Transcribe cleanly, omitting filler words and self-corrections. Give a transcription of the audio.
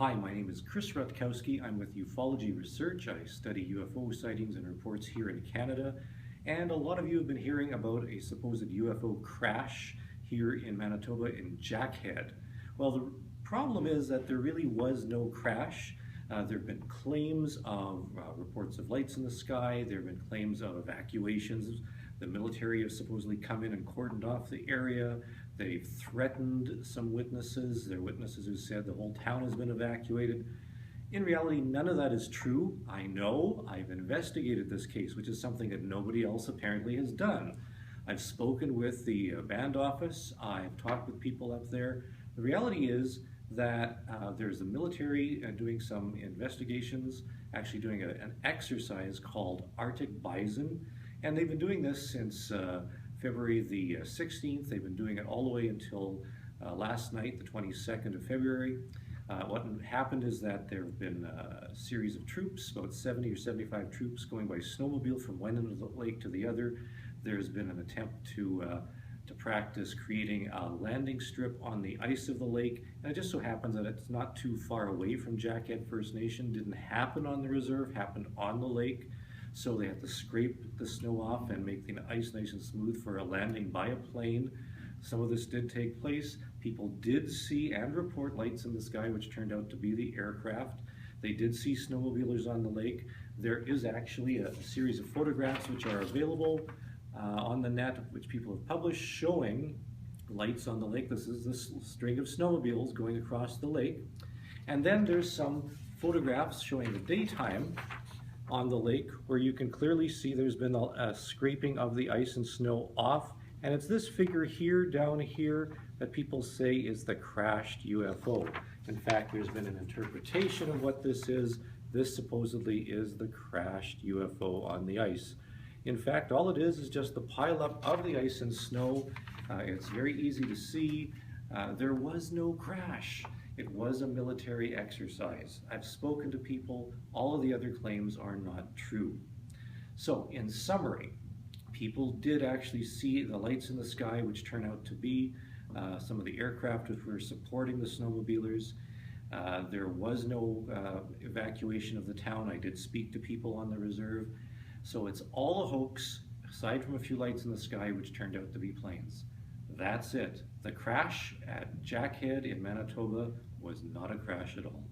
Hi, my name is Chris Rutkowski. I'm with Ufology Research. I study UFO sightings and reports here in Canada. And a lot of you have been hearing about a supposed UFO crash here in Manitoba in Jackhead. Well, the problem is that there really was no crash. There have been claims of reports of lights in the sky. There have been claims of evacuations. The military have supposedly come in and cordoned off the area. They've threatened some witnesses. There are witnesses who said the whole town has been evacuated. In reality, none of that is true. I know. I've investigated this case, which is something that nobody else apparently has done. I've spoken with the band office. I've talked with people up there. The reality is that there's the military doing some investigations, actually doing an exercise called Arctic Bison, and they've been doing this since February the 16th. They've been doing it all the way until last night, the 22nd of February. What happened is that there have been a series of troops, about 70 or 75 troops going by snowmobile from one end of the lake to the other. There's been an attempt to practice creating a landing strip on the ice of the lake. And it just so happens that it's not too far away from Jackhead First Nation. Didn't happen on the reserve, happened on the lake. So they had to scrape the snow off and make the ice nice and smooth for a landing by a plane. Some of this did take place. People did see and report lights in the sky, which turned out to be the aircraft. They did see snowmobilers on the lake. There is actually a series of photographs which are available on the net, which people have published, showing lights on the lake. This is this string of snowmobiles going across the lake. And then there's some photographs showing the daytime on the lake, where you can clearly see there's been a scraping of the ice and snow off. And it's this figure here, down here, that people say is the crashed UFO. In fact, there's been an interpretation of what this is. This supposedly is the crashed UFO on the ice. In fact, all it is just the pileup of the ice and snow. It's very easy to see. There was no crash. It was a military exercise. I've spoken to people. All of the other claims are not true. So, in summary, people did actually see the lights in the sky, which turn out to be some of the aircraft which were supporting the snowmobilers. There was no evacuation of the town. I did speak to people on the reserve. So it's all a hoax, aside from a few lights in the sky, which turned out to be planes. That's it. The crash at Jackhead in Manitoba was not a crash at all.